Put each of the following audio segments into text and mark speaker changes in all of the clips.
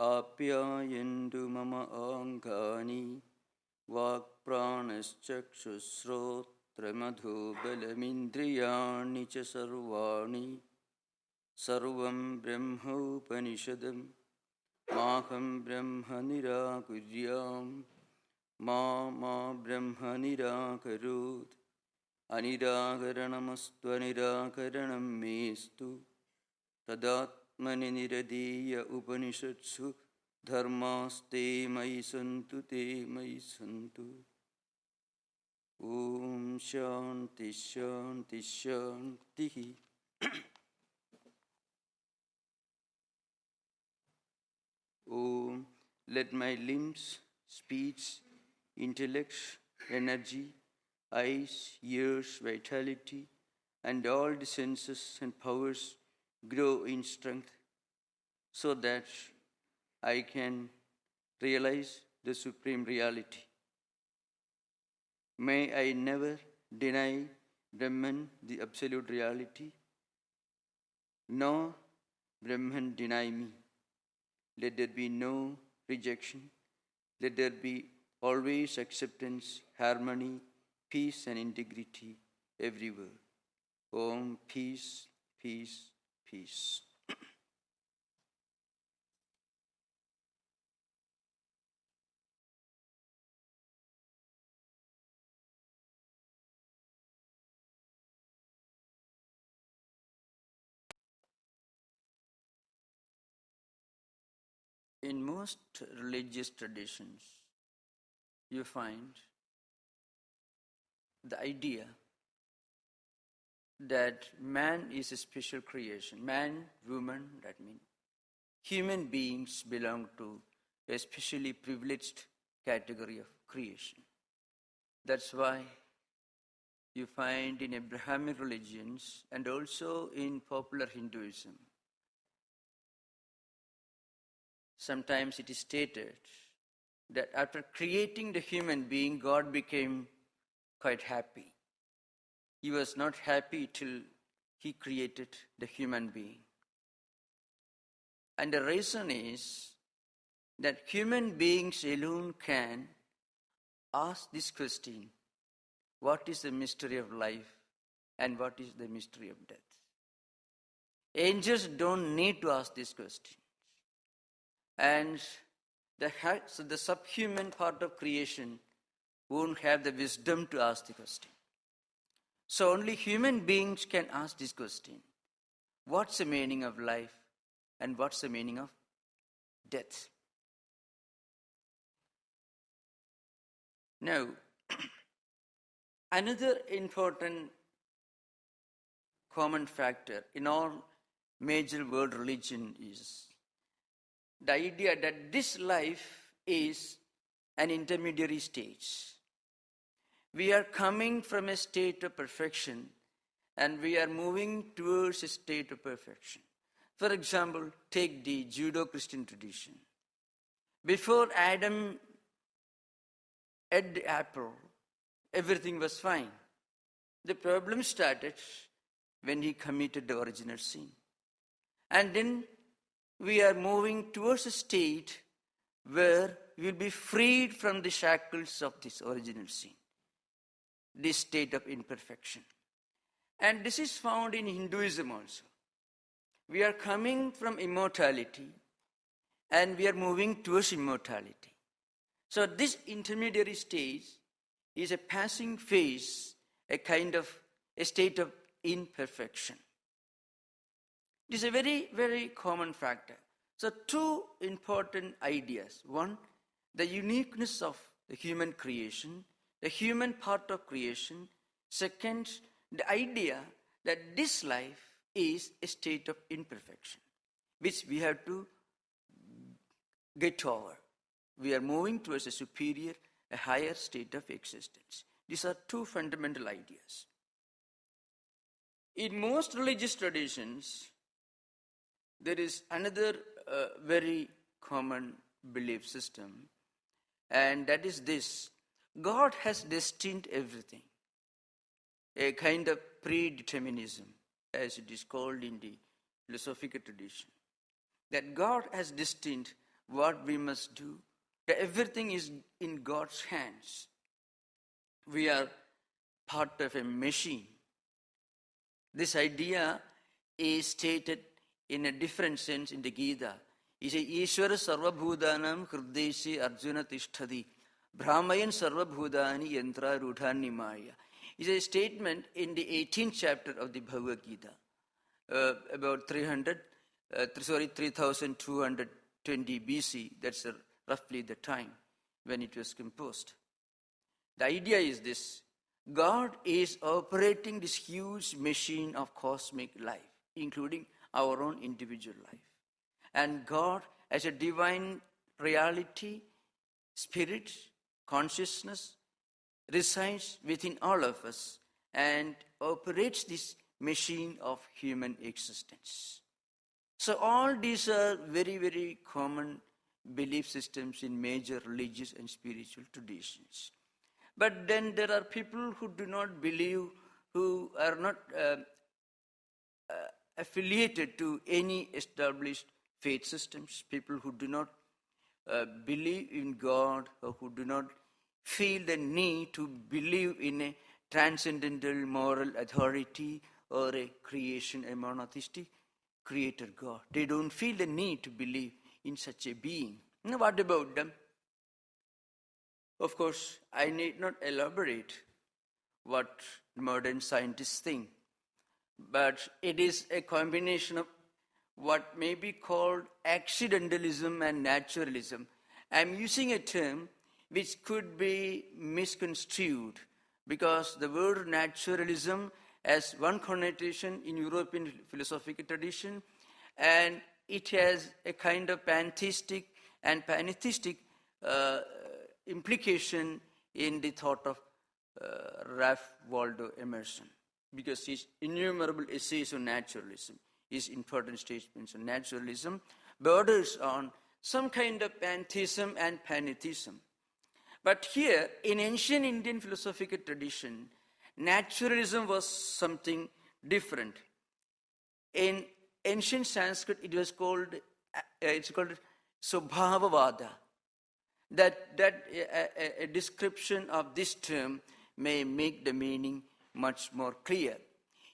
Speaker 1: आप्यायन्तु मम अङ्गानि वाक्प्राणश्चक्षुश्रोत्रमधो बलमिन्द्रियाणि च सर्वाणि सर्वं ब्रह्मोपनिषदं माहं ब्रह्म निराकुर्याम् मा ब्रह्म निराकरोत् अनिराकरणमस्तु अनिराकरणं मेस्तु तदात्मनि निरदीय उपनिषत्सु धर्मास्ते मयि सन्तु ते मयि सन्तु। ॐ शान्ति शान्ति शान्तिः। Om, let my limbs, speech, intellect, energy, eyes, ears, vitality, and all the senses and powers grow in strength so that I can realize the supreme reality. May I never deny Brahman, the absolute reality, nor Brahman deny me. Let there be no rejection. Let there be always acceptance, harmony, peace and integrity everywhere. Om, peace, peace, peace. In most religious traditions, you find the idea that man is a special creation. Man, woman, that means human beings belong to a specially privileged category of creation. That's why you find in Abrahamic religions and also in popular Hinduism, sometimes it is stated that after creating the human being, God became quite happy. He was not happy till he created the human being. And the reason is that human beings alone can ask this question: what is the mystery of life and what is the mystery of death? Angels don't need to ask this question. And the subhuman part of creation won't have the wisdom to ask the question. So only human beings can ask this question: what's the meaning of life and what's the meaning of death? Now, another important common factor in all major world religion is the idea that this life is an intermediary stage. We are coming from a state of perfection and we are moving towards a state of perfection. For example, take the Judeo-Christian tradition. Before Adam ate the apple, everything was fine. The problem started when he committed the original sin. And then we are moving towards a state where we will be freed from the shackles of this original sin, this state of imperfection. And this is found in Hinduism also. We are coming from immortality and we are moving towards immortality. So this intermediary stage is a passing phase, a kind of a state of imperfection. It is a very, very common factor. So two important ideas. One, the uniqueness of the human creation, the human part of creation. Second, the idea that this life is a state of imperfection, which we have to get over. We are moving towards a superior, a higher state of existence. These are two fundamental ideas. In most religious traditions, there is another very common belief system, and that is this: God has destined everything. A kind of predeterminism, as it is called in the philosophical tradition. That God has destined what we must do. That everything is in God's hands. We are part of a machine. This idea is stated in a different sense in the Gita. He says, Ishvara sarvabhudanam hriddeshi arjuna tishtadi brahmayan sarvabhudani yantra rudhani maya. It's a statement in the 18th chapter of the Bhagavad Gita, about 3220 BC. That's roughly the time when it was composed. The idea is this: God is operating this huge machine of cosmic life, including our own individual life. And God, as a divine reality, spirit, consciousness, resides within all of us and operates this machine of human existence. So all these are very, very common belief systems in major religious and spiritual traditions. But then there are people who do not believe, who are not affiliated to any established faith systems, people who do not believe in God, or who do not feel the need to believe in a transcendental moral authority or a creation, a monotheistic creator God. They don't feel the need to believe in such a being. Now, what about them? Of course, I need not elaborate what modern scientists think, but it is a combination of what may be called accidentalism and naturalism. I'm using a term which could be misconstrued because the word naturalism has one connotation in European philosophical tradition, and it has a kind of pantheistic and pantheistic implication in the thought of Ralph Waldo Emerson, because his innumerable essays on naturalism, his important statements on naturalism, borders on some kind of pantheism and pantheism. But here, in ancient Indian philosophical tradition, naturalism was something different. In ancient Sanskrit, it's called Swabhavavada. That a description of this term may make the meaning much more clear.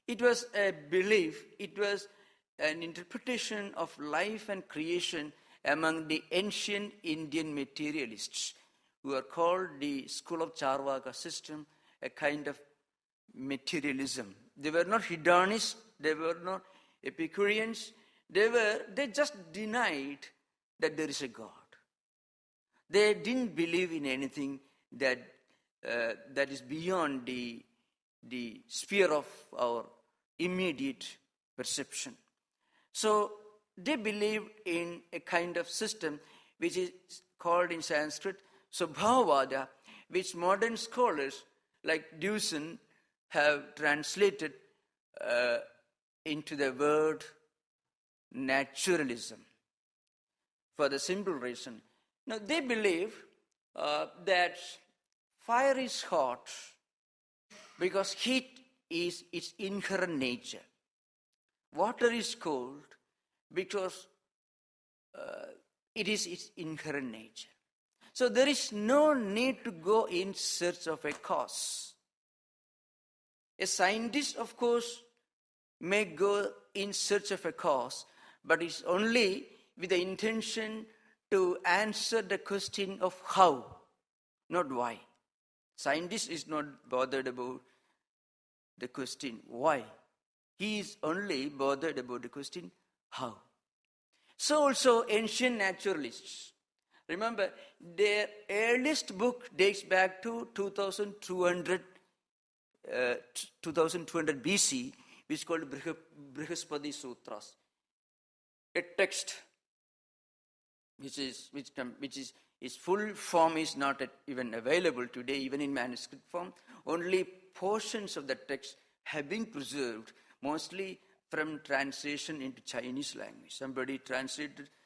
Speaker 1: It was a belief, it was an interpretation of life and creation among the ancient Indian materialists, who are called the school of Charvaka system, a kind of materialism. They were not hedonists, they were not Epicureans, they just denied that there is a God. They didn't believe in anything that is beyond the sphere of our immediate perception. So they believed in a kind of system which is called in Sanskrit Swabhavavada, which modern scholars like Dewson have translated into the word naturalism, for the simple reason. Now, they believe that fire is hot because heat is its inherent nature. Water is cold because it is its inherent nature. So there is no need to go in search of a cause. A scientist, of course, may go in search of a cause, but it's only with the intention to answer the question of how, not why. Scientist is not bothered about the question why. He is only bothered about the question how. So also ancient naturalists. Remember, their earliest book dates back to 2200 BC, which is called Brihaspati Sutras. A text which its full form is not even available today, even in manuscript form. Only portions of the text have been preserved, mostly from translation into Chinese language.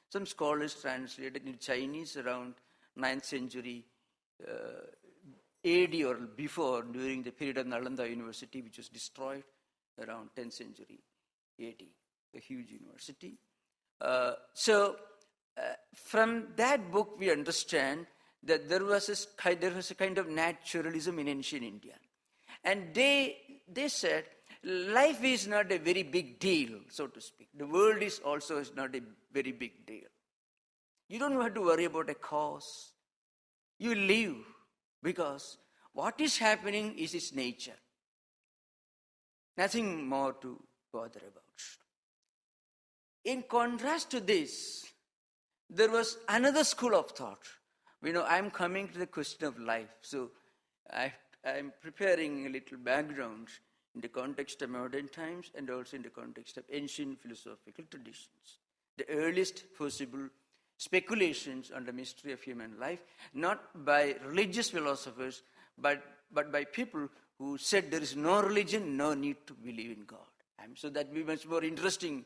Speaker 1: Some scholars translated into Chinese around 9th century AD or before, during the period of Nalanda University, which was destroyed around 10th century AD, a huge university. from that book we understand that there was a kind of naturalism in ancient India. And they said, life is not a very big deal, so to speak. The world is also not a very big deal. You don't have to worry about a cause. You live because what is happening is its nature. Nothing more to bother about. In contrast to this, there was another school of thought. I'm coming to the question of life. So I'm preparing a little background in the context of modern times and also in the context of ancient philosophical traditions. The earliest possible speculations on the mystery of human life, not by religious philosophers, but by people who said there is no religion, no need to believe in God. And so that would be much more interesting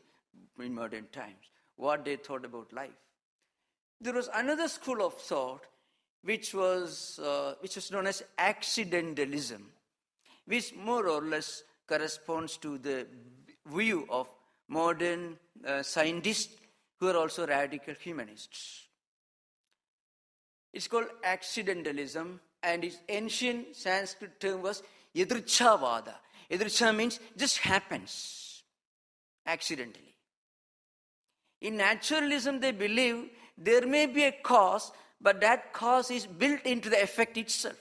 Speaker 1: in modern times, what they thought about life. There was another school of thought which was known as accidentalism, which more or less corresponds to the view of modern scientists who are also radical humanists. It's called accidentalism, and its ancient Sanskrit term was yadrichavada. Yadricha means just happens, accidentally. In naturalism, they believe there may be a cause, but that cause is built into the effect itself.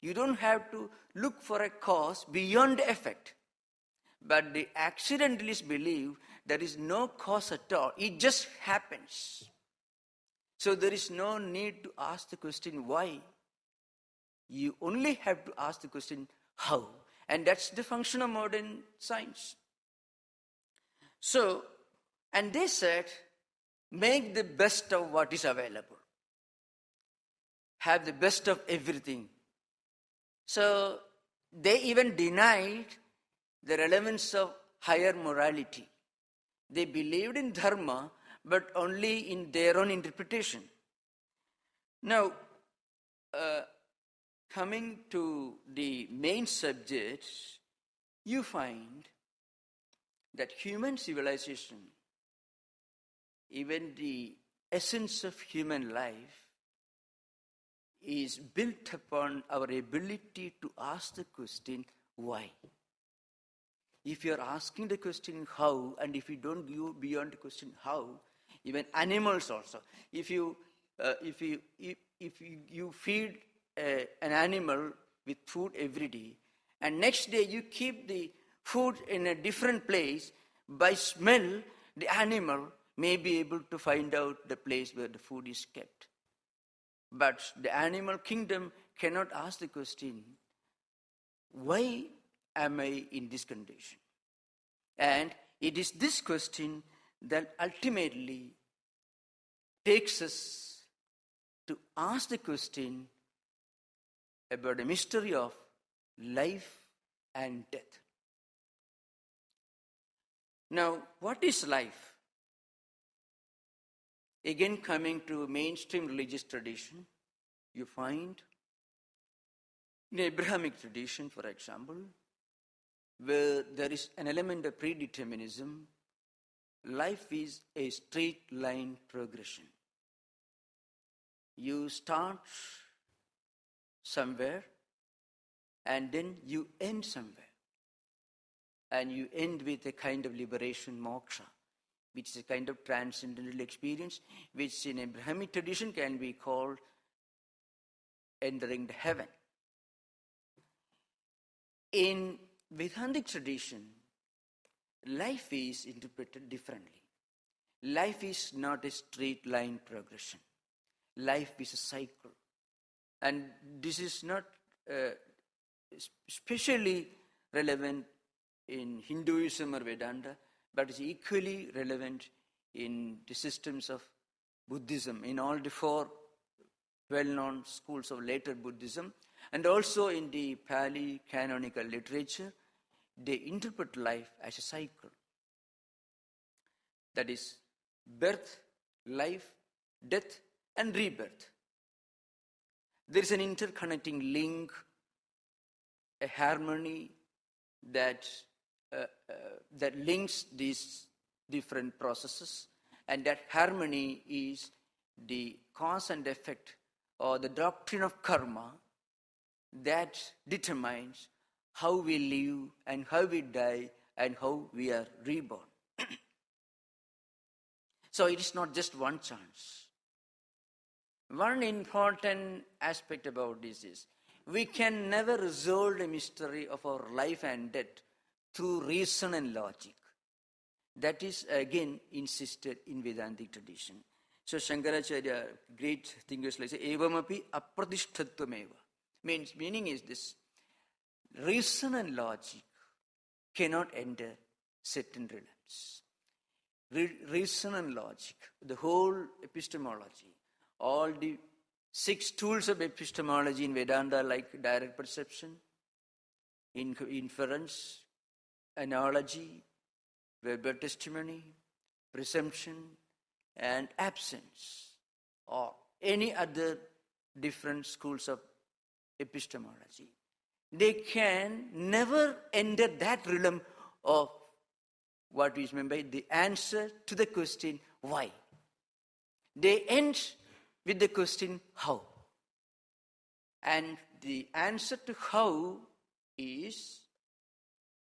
Speaker 1: You don't have to look for a cause beyond the effect. But the accidentalists believe there is no cause at all. It just happens. So there is no need to ask the question why. You only have to ask the question how. And that's the function of modern science. So, and they said, make the best of what is available. Have the best of everything. So, they even denied the relevance of higher morality. They believed in dharma, but only in their own interpretation. Now, coming to the main subject, you find that human civilization, even the essence of human life, is built upon our ability to ask the question, why? If you are asking the question how, and if you don't go beyond the question how, even animals also, if you feed an animal with food every day, and next day you keep the food in a different place, by smell, the animal may be able to find out the place where the food is kept. But the animal kingdom cannot ask the question, why am I in this condition? And it is this question that ultimately takes us to ask the question about the mystery of life and death. Now, what is life? Again, coming to mainstream religious tradition, you find in Abrahamic tradition, for example, where there is an element of predeterminism, life is a straight line progression. You start somewhere and then you end somewhere. And you end with a kind of liberation, moksha, which is a kind of transcendental experience, which in Abrahamic tradition can be called entering the heaven. In Vedantic tradition, life is interpreted differently. Life is not a straight line progression. Life is a cycle. And this is not especially relevant in Hinduism or Vedanta, but is equally relevant in the systems of Buddhism, in all the four well-known schools of later Buddhism, and also in the Pali canonical literature. They interpret life as a cycle. That is, birth, life, death, and rebirth. There is an interconnecting link, a harmony that links these different processes, and that harmony is the cause and effect or the doctrine of karma that determines how we live and how we die and how we are reborn. So it is not just one chance. One important aspect about this is we can never resolve the mystery of our life and death through reason and logic. That is again insisted in Vedantic tradition. So Shankaracharya, great thinkers, like say, evamapi apradishtattvameva. Meaning is this: reason and logic cannot enter certain realms. Reason and logic, the whole epistemology, all the 6 tools of epistemology in Vedanta, like direct perception, inference, analogy, verbal testimony, presumption, and absence, or any other different schools of epistemology, they can never enter that realm of what is meant by the answer to the question, why? They end with the question, how? And the answer to how is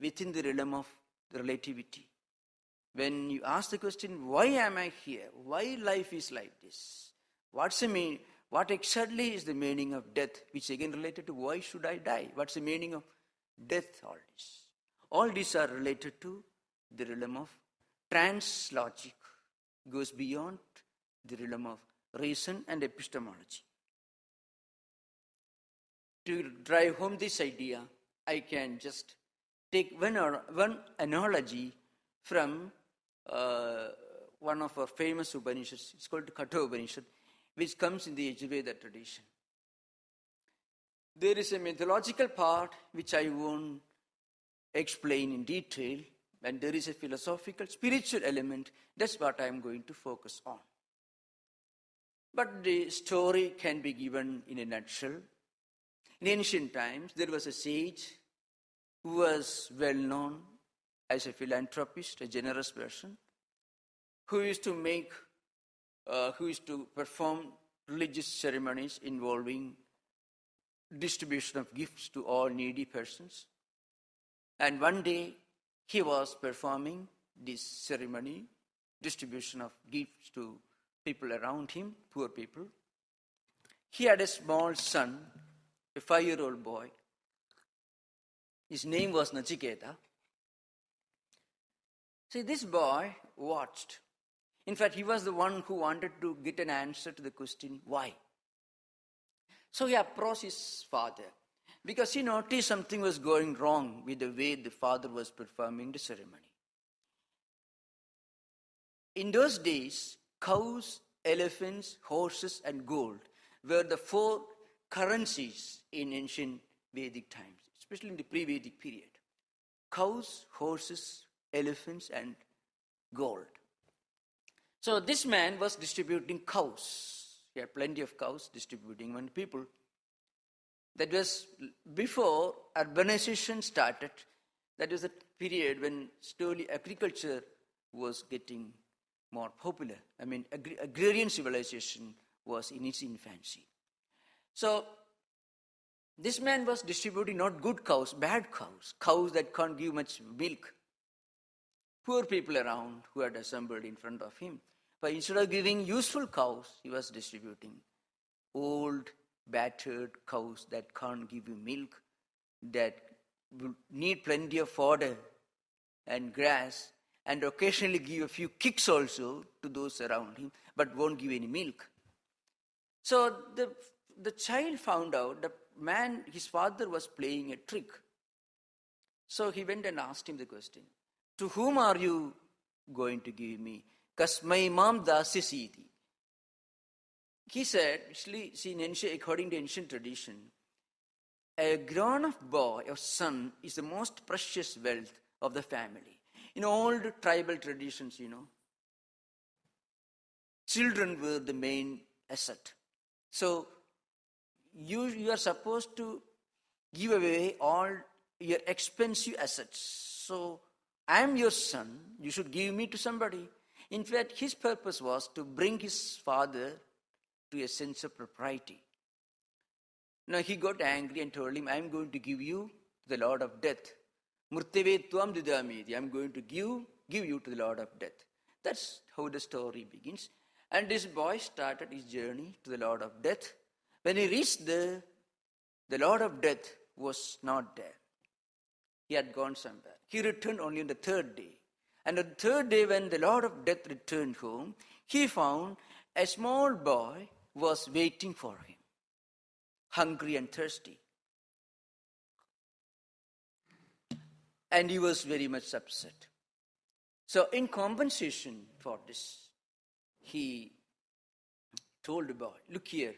Speaker 1: within the realm of relativity. When you ask the question, why am I here? Why life is like this? What's the meaning? What exactly is the meaning of death? Which again related to why should I die? What's the meaning of death? All this. All these are related to the realm of trans logic. Goes beyond the realm of reason and epistemology. To drive home this idea, I can just take one analogy from one of our famous Upanishads. It's called Katha Upanishad, which comes in the Ayurveda tradition. There is a mythological part which I won't explain in detail, and there is a philosophical, spiritual element. That's what I'm going to focus on. But the story can be given in a nutshell. In ancient times, there was a sage who was well known as a philanthropist, a generous person, who used to perform religious ceremonies involving distribution of gifts to all needy persons. And one day, he was performing this ceremony, distribution of gifts to people around him, poor people. He had a small son, a 5-year-old boy. His name was Nachiketa. See, this boy watched. In fact, he was the one who wanted to get an answer to the question, why? So he approached his father because he noticed something was going wrong with the way the father was performing the ceremony. In those days, cows, elephants, horses, and gold were the 4 currencies in ancient Vedic times, especially in the pre-Vedic period. Cows, horses, elephants, and gold. So this man was distributing cows. He had plenty of cows, distributing among people. That was before urbanization started. That was the period when slowly agriculture was getting more popular. I mean, agrarian civilization was in its infancy. So this man was distributing not good cows, bad cows, cows that can't give much milk. Poor people around who had assembled in front of him. But instead of giving useful cows, he was distributing old, battered cows that can't give you milk, that will need plenty of fodder and grass, and occasionally give a few kicks also to those around him, but won't give any milk. So the child found out the man, his father, was playing a trick. So he went and asked him the question, to whom are you going to give me? Kasmai mam dasyasiti. He said, according to ancient tradition, a grown-up boy or son is the most precious wealth of the family. In old tribal traditions, children were the main asset. So you are supposed to give away all your expensive assets. So I am your son, you should give me to somebody. In fact, his purpose was to bring his father to a sense of propriety. Now he got angry and told him, I am going to give you to the Lord of Death. Murtyavetvam didamiti. I am going to give you to the Lord of Death. That's how the story begins. And this boy started his journey to the Lord of Death. When he reached there, the Lord of Death was not there. He had gone somewhere. He returned only on the third day. And on the third day, when the Lord of Death returned home, he found a small boy was waiting for him, hungry and thirsty. And he was very much upset. So in compensation for this, he told the boy, look here,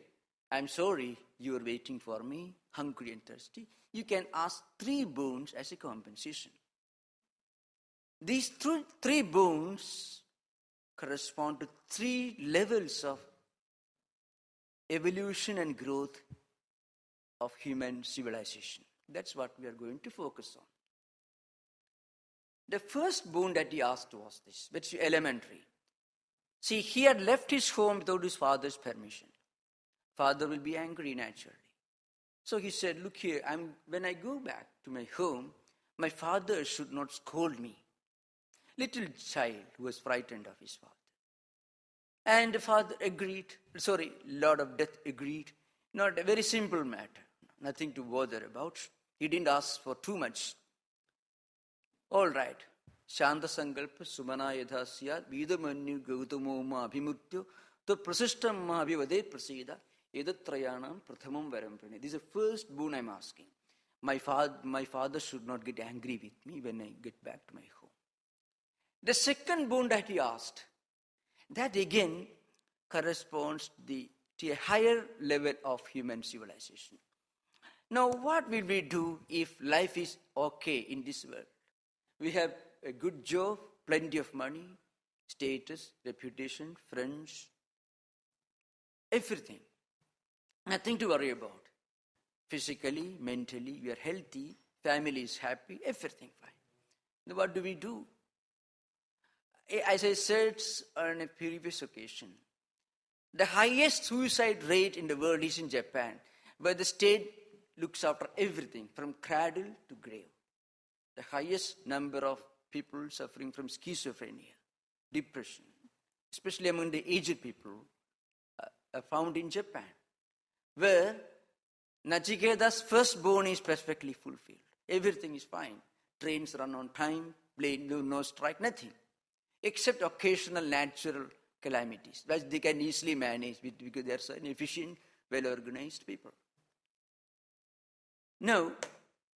Speaker 1: I'm sorry you are waiting for me, hungry and thirsty. You can ask 3 boons as a compensation. These 3 boons correspond to 3 levels of evolution and growth of human civilization. That's what we are going to focus on. The first boon that he asked was this, which is elementary. See, he had left his home without his father's permission. Father will be angry naturally. So he said, look here, when I go back to my home, my father should not scold me. Little child who was frightened of his father. And the father agreed, Lord of Death agreed. Not a very simple matter, nothing to bother about. He didn't ask for too much. All right. Shanta Sankalpa Sumana Yadhasya Vidamanyu Gautamo Ma Abhimutyo To Prasishtam Ma Abhivade Prasida Edatrayanam Prathamam Varampane. This is the first boon I'm asking. My father should not get angry with me when I get back to my home. The second boon that he asked, that again corresponds to a higher level of human civilization. Now, what will we do if life is okay in this world? We have a good job, plenty of money, status, reputation, friends, everything. Nothing to worry about. Physically, mentally, we are healthy, family is happy, everything fine. Now, what do we do? As I said on a previous occasion, the highest suicide rate in the world is in Japan, where the state looks after everything from cradle to grave. The highest number of people suffering from schizophrenia, depression, especially among the aged people, are found in Japan, where Nachiketa's firstborn is perfectly fulfilled. Everything is fine. Trains run on time, plane, no strike, nothing. Except occasional natural calamities, which they can easily manage because they are so efficient, well-organized people. Now,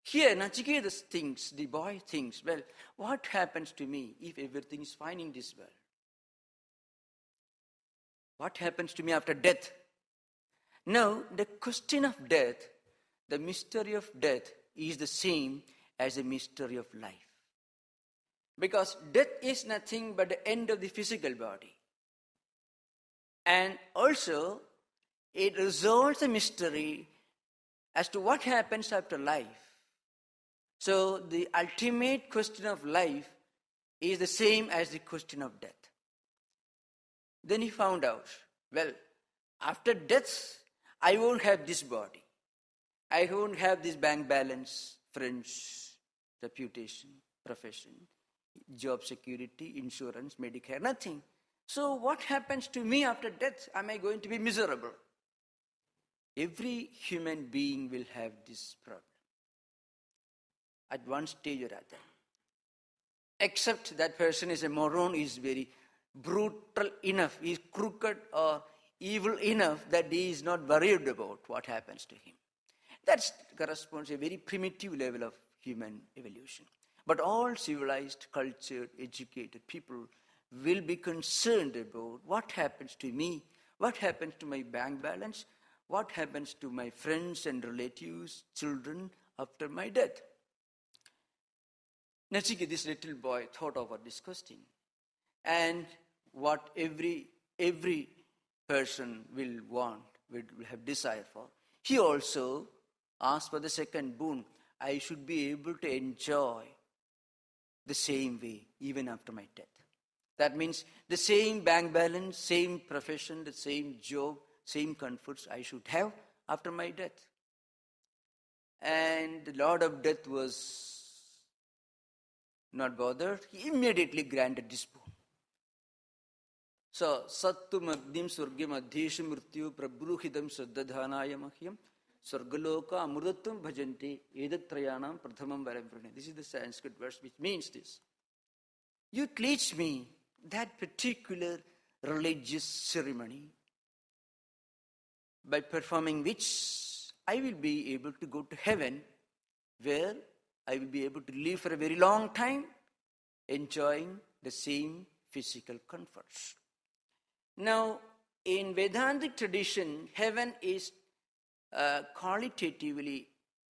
Speaker 1: here Nachiketa thinks, the boy thinks, well, what happens to me if everything is fine in this world? What happens to me after death? Now, the question of death, the mystery of death is the same as the mystery of life. Because death is nothing but the end of the physical body. And also, it resolves the mystery as to what happens after life. So, the ultimate question of life is the same as the question of death. Then he found out, well, after death, I won't have this body. I won't have this bank balance, friends, reputation, profession, job security, insurance, Medicare, nothing. So what happens to me after death? Am I going to be miserable? Every human being will have this problem at one stage or other. Except that person is a moron, is very brutal enough, is crooked or evil enough that he is not worried about what happens to him. That corresponds to a very primitive level of human evolution. But all civilized, cultured, educated people will be concerned about what happens to me, what happens to my bank balance, what happens to my friends and relatives, children after my death. Nachiketa, this little boy, thought over this question. And what every person will want, will have desire for. He also asked for the second boon. I should be able to enjoy the same way even after my death. That means the same bank balance, same profession, the same job, same comforts I should have after my death. And the Lord of Death was not bothered. He immediately granted this boon. So, Sattu Magdim Surgim Adheshu Mrityu Prabruhidam Saddadhanaya Mahyam Sargaloka Amrudatum Bhajanti Edatrayanam Prathamam Varamprane. This is the Sanskrit verse which means this. You teach me that particular religious ceremony by performing which I will be able to go to heaven, where I will be able to live for a very long time, enjoying the same physical comforts. Now, in Vedantic tradition, heaven is qualitatively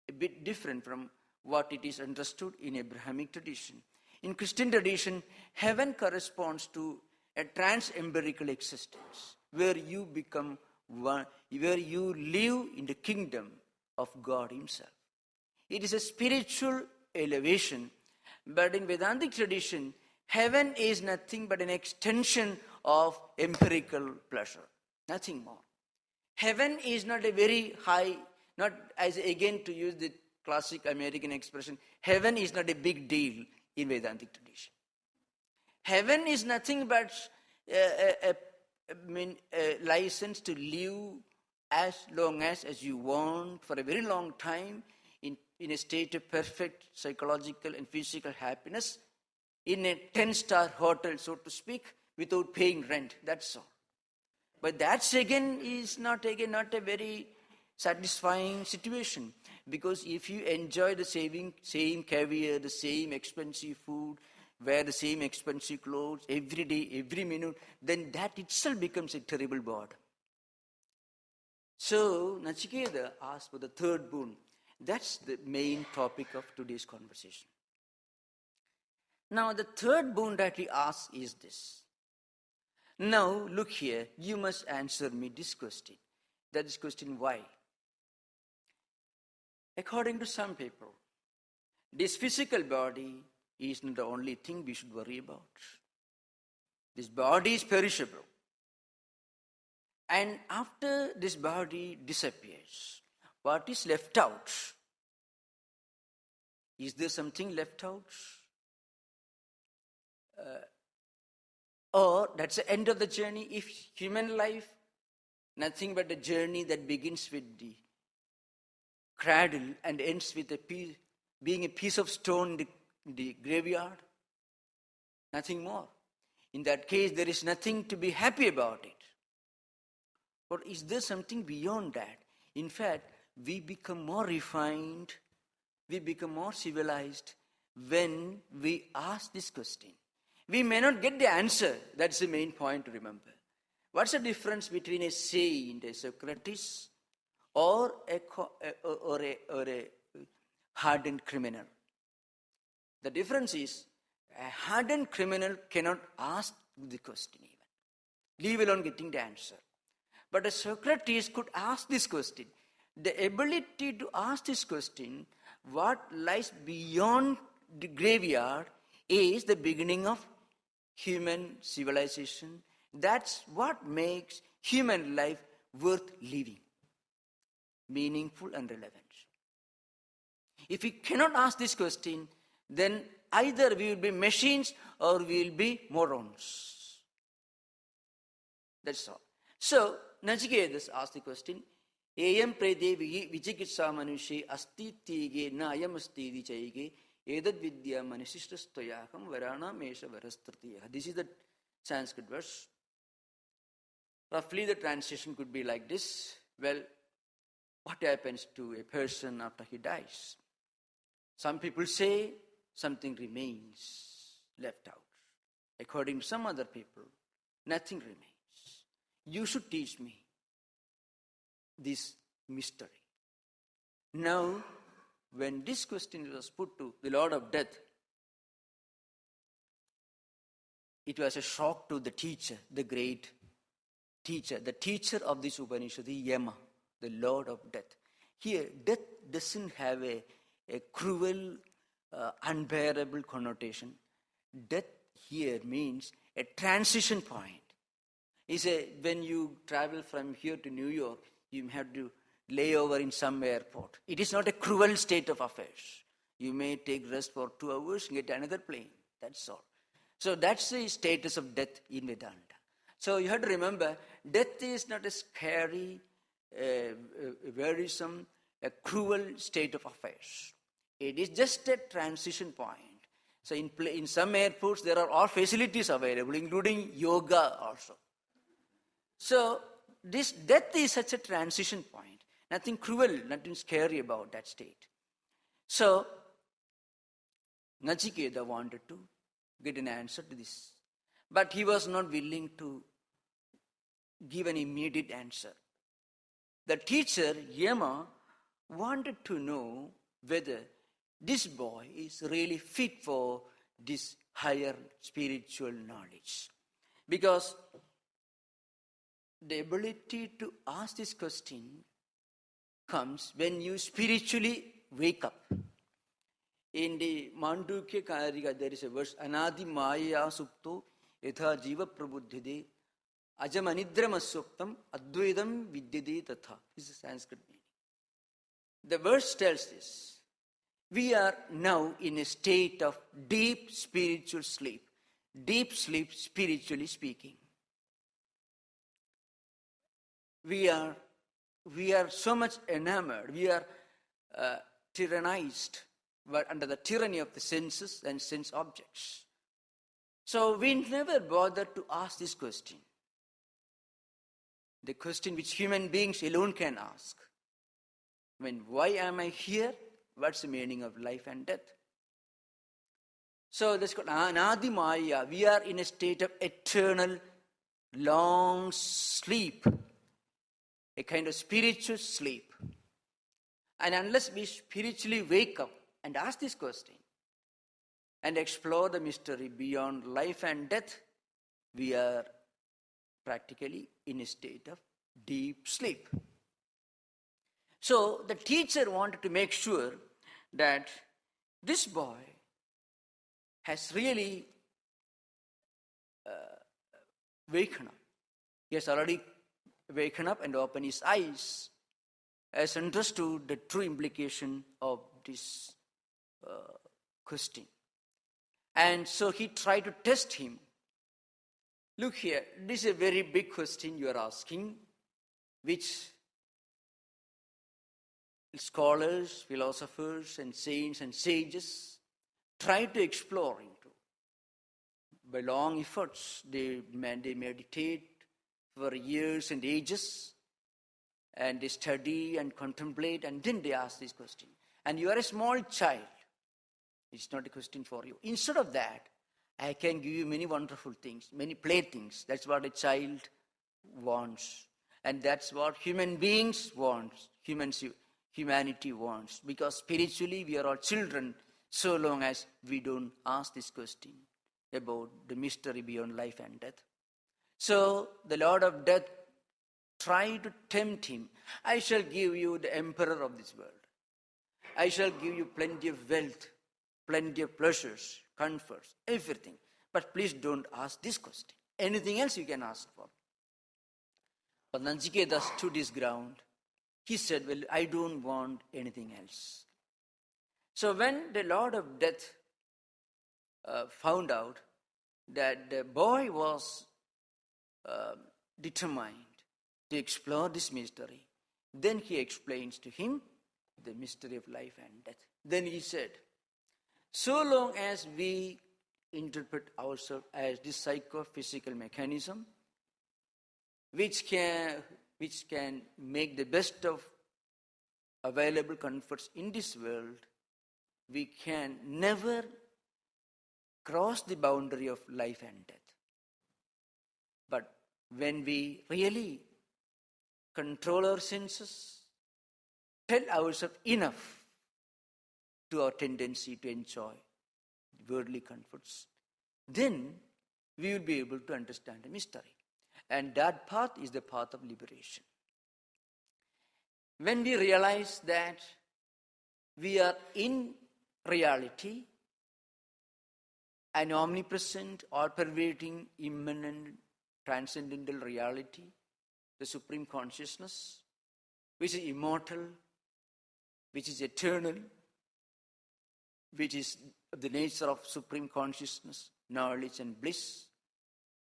Speaker 1: a bit different from what it is understood in Abrahamic tradition. In Christian tradition, heaven corresponds to a trans-empirical existence, where you become one, where you live in the kingdom of God Himself. It is a spiritual elevation, but in Vedantic tradition, heaven is nothing but an extension of empirical pleasure, nothing more. Heaven is not a very high, not as again to use the classic American expression, heaven is not a big deal in Vedantic tradition. Heaven is nothing but a license to live as long as you want, for a very long time, in a state of perfect psychological and physical happiness, in a 10-star hotel, so to speak, without paying rent. That's all. But that's again not a very satisfying situation, because if you enjoy the same caviar, the same expensive food, wear the same expensive clothes every day, every minute, then that itself becomes a terrible boredom. So Nachiketa asked for the third boon. That's the main topic of today's conversation. Now the third boon that he asks is this. Now look here, you must answer me this question. That is question why. According to some people, this physical body is not the only thing we should worry about. This body is perishable. And after this body disappears, what is left out? Is there something left out? Or that's the end of the journey? If human life, nothing but a journey that begins with the cradle and ends with being a piece of stone in the graveyard, nothing more. In that case, there is nothing to be happy about it. Or is there something beyond that? In fact, we become more refined, we become more civilized when we ask this question. We may not get the answer. That's the main point to remember. What's the difference between a saint, a Socrates, or a hardened criminal? The difference is, a hardened criminal cannot ask the question even, leave alone getting the answer. But a Socrates could ask this question. The ability to ask this question, what lies beyond the graveyard, is the beginning of human civilization. That's what makes human life worth living, meaningful and relevant. If we cannot ask this question, then either we will be machines or we will be morons. That's all. So, Nachiketas asked the question, Ayam prede vichikitsa manushe asti tige na ayam asti vichayige edad vidya manisishtastoyakam varana mesha varastratiya. This is the Sanskrit verse. Roughly the translation could be like this. Well, what happens to a person after he dies? Some people say something remains left out. According to some other people, nothing remains. You should teach me this mystery. Now, when this question was put to the Lord of Death, it was a shock to the teacher, the great teacher, the teacher of this Upanishad, the Yama, the Lord of Death. Here, death doesn't have a cruel, unbearable connotation. Death here means a transition point. He said, when you travel from here to New York, you have to lay over in some airport. It is not a cruel state of affairs. You may take rest for 2 hours and get another plane. That's all. So that's the status of death in Vedanta. So you have to remember, death is not a scary, wearisome, a cruel state of affairs. It is just a transition point. So in some airports, there are all facilities available, including yoga also. So this death is such a transition point. Nothing cruel, nothing scary about that state. So Nachiketa wanted to get an answer to this. But he was not willing to give an immediate answer. The teacher, Yama, wanted to know whether this boy is really fit for this higher spiritual knowledge. Because the ability to ask this question comes when you spiritually wake up. In the Mandukya Karika, there is a verse, Anadi Maya Supto Yatha Jiva Prabuddhide Ajamanidramasuptam Advaidam Vidyade Tatha. This is Sanskrit meaning. The verse tells this. We are now in a state of deep spiritual sleep. Deep sleep, spiritually speaking. We are so much enamored. We are tyrannized under the tyranny of the senses and sense objects. So we never bother to ask this question. The question which human beings alone can ask. Why am I here? What's the meaning of life and death? So that's called Anadi Maya. We are in a state of eternal, long sleep. A kind of spiritual sleep. And unless we spiritually wake up and ask this question and explore the mystery beyond life and death, we are practically in a state of deep sleep. So the teacher wanted to make sure that this boy has really waken up. He has already waken up and open his eyes, has understood the true implication of this question. And so he tried to test him. Look here, this is a very big question you are asking, which scholars, philosophers, and saints and sages try to explore into. By long efforts, they meditate for years and ages, and they study and contemplate, and then they ask this question. And you are a small child. It's not a question for you. Instead of that, I can give you many wonderful things, many playthings. That's what a child wants. And that's what human beings want, humanity wants. Because spiritually we are all children so long as we don't ask this question about the mystery beyond life and death. So the Lord of Death tried to tempt him. I shall give you the emperor of this world. I shall give you plenty of wealth, plenty of pleasures, comforts, everything. But please don't ask this question. Anything else you can ask for. But Nachiketa stood his ground. He said, well, I don't want anything else. So when the Lord of Death found out that the boy was determined to explore this mystery, then he explains to him the mystery of life and death. Then he said, so long as we interpret ourselves as this psychophysical mechanism, which can make the best of available comforts in this world, we can never cross the boundary of life and death. But when we really control our senses, tell ourselves enough to our tendency to enjoy worldly comforts, then we will be able to understand the mystery. And that path is the path of liberation. When we realize that we are in reality an omnipresent, all-pervading, immanent, transcendental reality, the supreme consciousness, which is immortal, which is eternal, which is the nature of supreme consciousness, knowledge and bliss.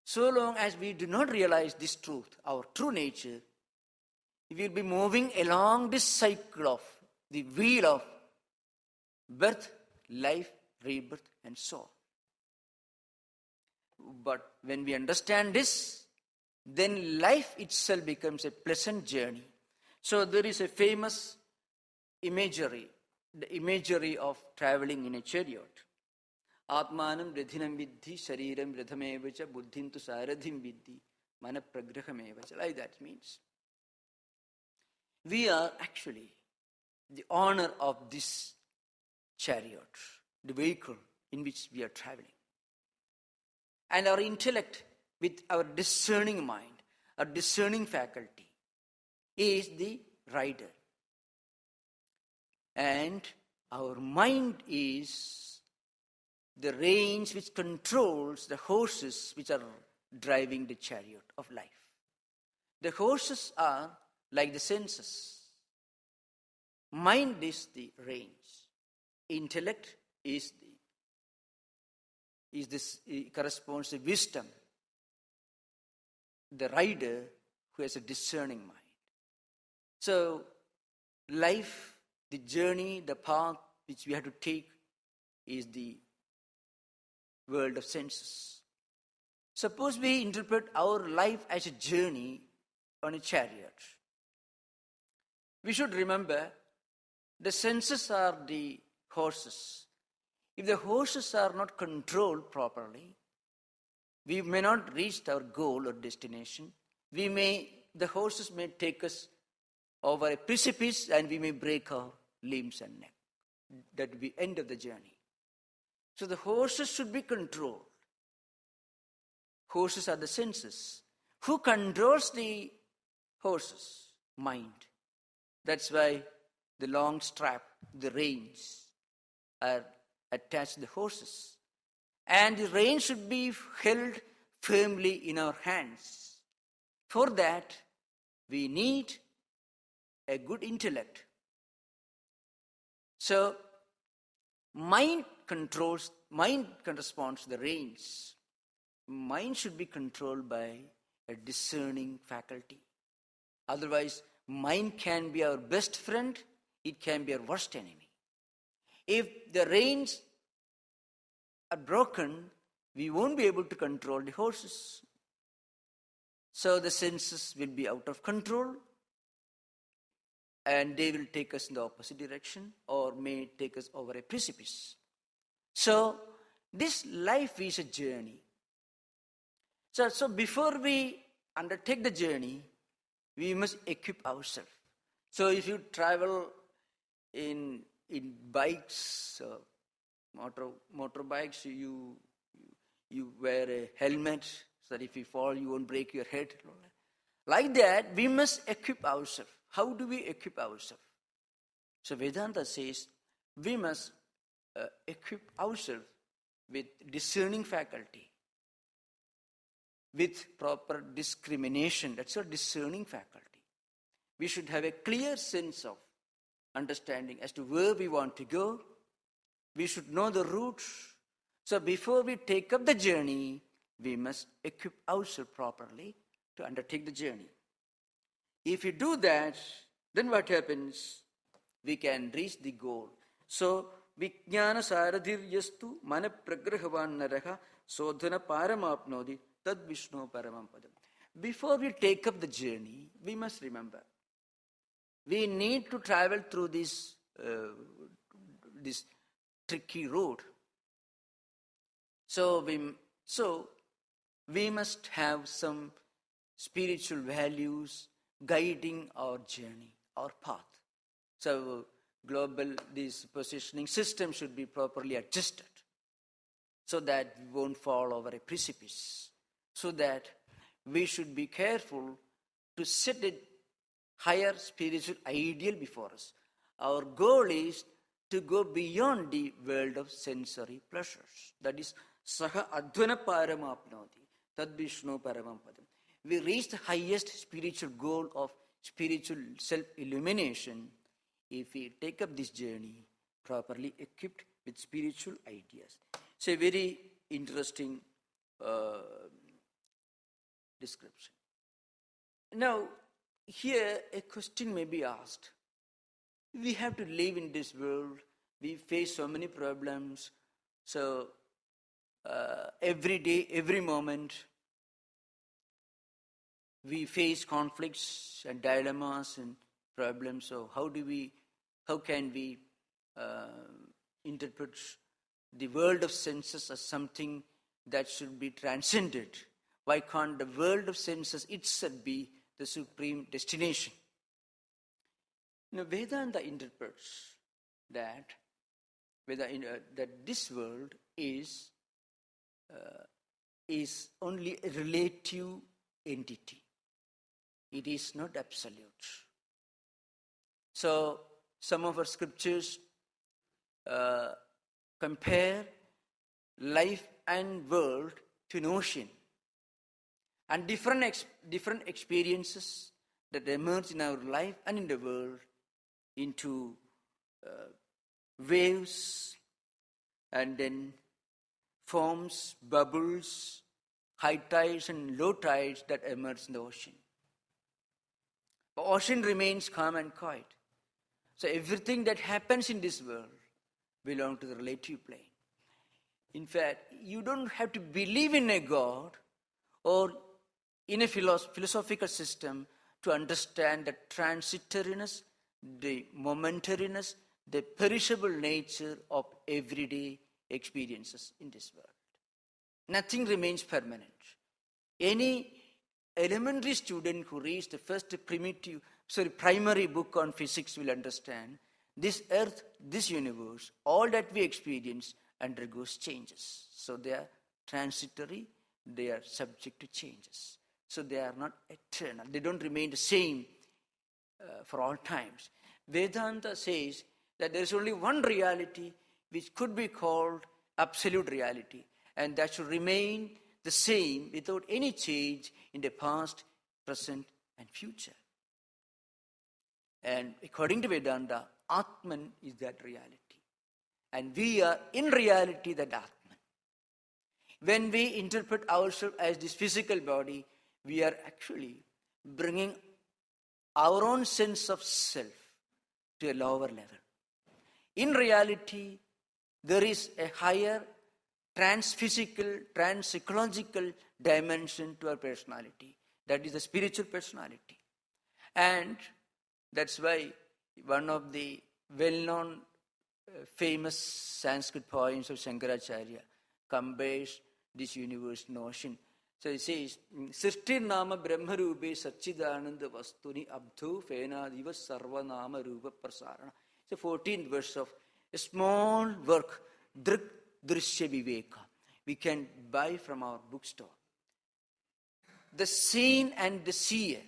Speaker 1: So long as we do not realize this truth, our true nature, we will be moving along this cycle of the wheel of birth, life, rebirth, and so on. But when we understand this, then life itself becomes a pleasant journey. So there is a famous imagery, the imagery of traveling in a chariot. Atmanam radhinam vidhi shariram radhamevacha buddhintu saradhim vidhi mana pragrahamevacha. Like that means we are actually the owner of this chariot, the vehicle in which we are traveling. And our intellect, with our discerning mind, our discerning faculty, is the rider. And our mind is the reins which controls the horses which are driving the chariot of life. The horses are like the senses. Mind is the reins. Intellect is this corresponds to wisdom. The rider who has a discerning mind. So life, the journey, the path which we have to take is the world of senses. Suppose we interpret our life as a journey on a chariot. We should remember the senses are the horses. If the horses are not controlled properly, we may not reach our goal or destination. The horses may take us over a precipice and we may break our limbs and neck. That will be the end of the journey. So the horses should be controlled. Horses are the senses. Who controls the horses? Mind. That's why the long strap, the reins, are attached to the horses. And the reins should be held firmly in our hands. For that, we need a good intellect. So, mind corresponds to the reins. Mind should be controlled by a discerning faculty. Otherwise, mind can be our best friend, it can be our worst enemy. If the reins are broken, we won't be able to control the horses. So the senses will be out of control and they will take us in the opposite direction or may take us over a precipice. So this life is a journey. So before we undertake the journey, we must equip ourselves. So if you travel in bikes, motorbikes, you wear a helmet so that if you fall, you won't break your head. Like that, we must equip ourselves. How do we equip ourselves? So Vedanta says we must equip ourselves with discerning faculty, with proper discrimination. That's our discerning faculty. We should have a clear sense of understanding as to where we want to go. We should know the route. So before we take up the journey, we must equip ourselves properly to undertake the journey. If we do that, then what happens? We can reach the goal. So, Vijnana Saradhiryastu Mana Pragrahavan Naraha Sodhana Paramapnodi Tad Vishnu Paramapadam. Before we take up the journey, we must remember, we need to travel through this tricky road. So we must have some spiritual values guiding our journey, our path. So this positioning system should be properly adjusted so that we won't fall over a precipice. So that we should be careful to set a higher spiritual ideal before us. Our goal is to go beyond the world of sensory pleasures. That is, Saha Advana Paramapnoti, Tad Vishnu Paramam Padam. We reach the highest spiritual goal of spiritual self-illumination if we take up this journey properly equipped with spiritual ideas. It's a very interesting description. Now, here a question may be asked. We have to live in this world. We face so many problems. So, every day, every moment, we face conflicts and dilemmas and problems. So, how can we interpret the world of senses as something that should be transcended? Why can't the world of senses itself be the supreme destination? Vedanta interprets that this world is only a relative entity. It is not absolute. So, some of our scriptures compare life and world to an ocean. And different experiences that emerge in our life and in the world into waves, and then forms, bubbles, high tides and low tides that emerge in the ocean. The ocean remains calm and quiet. So everything that happens in this world belongs to the relative plane. In fact, you don't have to believe in a God or in a philosophical system to understand the transitoriness, the momentariness, the perishable nature of everyday experiences in this world. Nothing remains permanent. Any elementary student who reads the first primary book on physics will understand this earth, this universe, all that we experience undergoes changes. So they are transitory, they are subject to changes. So they are not eternal. They don't remain the same for all times. Vedanta says that there is only one reality which could be called absolute reality, and that should remain the same without any change in the past, present, and future. And according to Vedanta, Atman is that reality. And we are in reality that Atman. When we interpret ourselves as this physical body, we are actually bringing our own sense of self to a lower level. In reality, there is a higher trans-physical, trans-psychological dimension to our personality. That is the spiritual personality. And that's why one of the well-known famous Sanskrit poems of Shankaracharya compares this universe notion. So it says, Srishtir nama brahmarube satchidananda vastuni abdho fenadiva sarvanama rupa prasarana. It's the 14th verse of a small work, Drik Drishya Viveka. We can buy from our bookstore. The seen and the seer,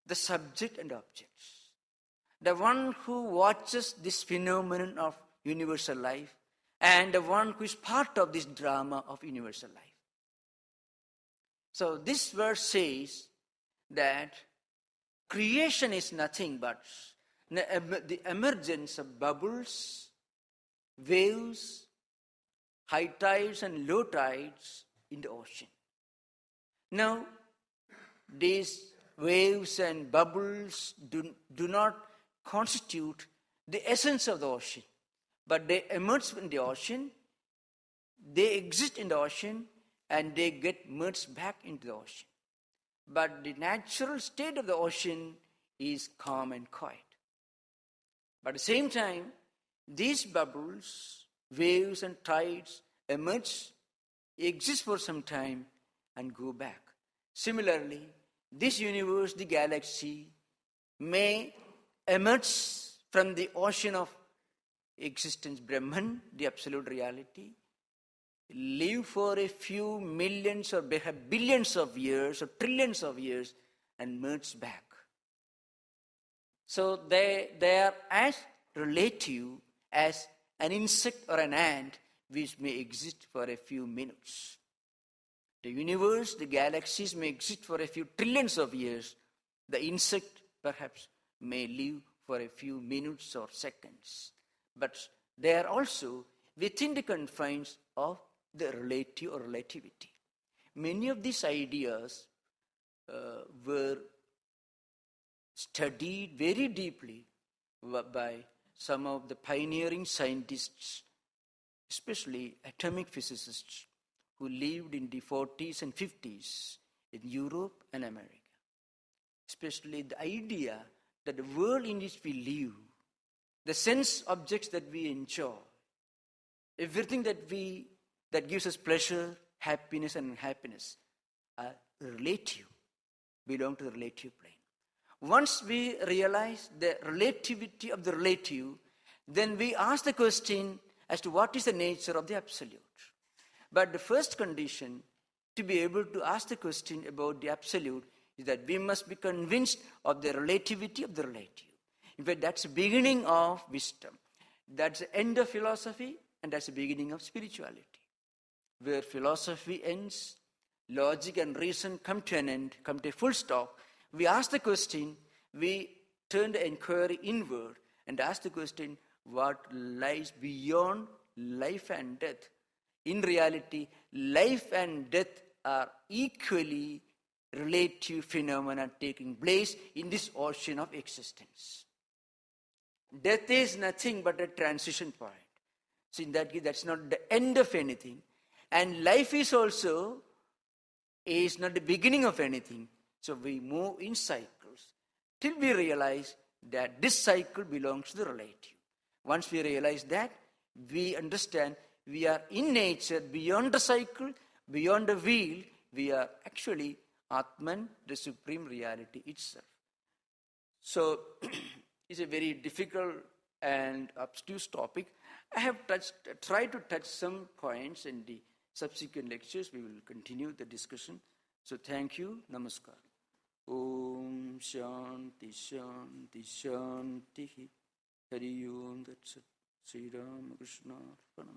Speaker 1: the subject and objects. The one who watches this phenomenon of universal life and the one who is part of this drama of universal life. So this verse says that creation is nothing but the emergence of bubbles, waves, high tides and low tides in the ocean. Now, these waves and bubbles do not constitute the essence of the ocean, but they emerge in the ocean, they exist in the ocean, and they get merged back into the ocean. But the natural state of the ocean is calm and quiet. But at the same time, these bubbles, waves and tides emerge, exist for some time, and go back. Similarly, this universe, the galaxy, may emerge from the ocean of existence, Brahman, the absolute reality, live for a few millions or billions of years or trillions of years and merge back. So they are as relative as an insect or an ant which may exist for a few minutes. The universe, the galaxies may exist for a few trillions of years. The insect, perhaps, may live for a few minutes or seconds. But they are also within the confines of the relative or relativity. Many of these ideas were studied very deeply by some of the pioneering scientists, especially atomic physicists, who lived in the 40s and 50s in Europe and America. Especially the idea that the world in which we live, the sense objects that we enjoy, everything that gives us pleasure, happiness and unhappiness are relative, belong to the relative plane. Once we realize the relativity of the relative, then we ask the question as to what is the nature of the absolute. But the first condition to be able to ask the question about the absolute is that we must be convinced of the relativity of the relative. In fact, that's the beginning of wisdom. That's the end of philosophy, and that's the beginning of spirituality. Where philosophy ends, logic and reason come to an end, come to a full stop. We ask the question, we turn the inquiry inward and ask the question, what lies beyond life and death? In reality, life and death are equally relative phenomena taking place in this ocean of existence. Death is nothing but a transition point. So in that case, that's not the end of anything. And life is also not the beginning of anything. So we move in cycles till we realize that this cycle belongs to the relative. Once we realize that, we understand we are in nature beyond the cycle, beyond the wheel. We are actually Atman, the supreme reality itself. So it's a very difficult and obtuse topic. I have tried to touch some points in the subsequent lectures. We will continue the discussion. So thank you. Namaskar. Om Shanti Shanti Shanti Hari Om Tat Sat. Sri Ramakrishna Order.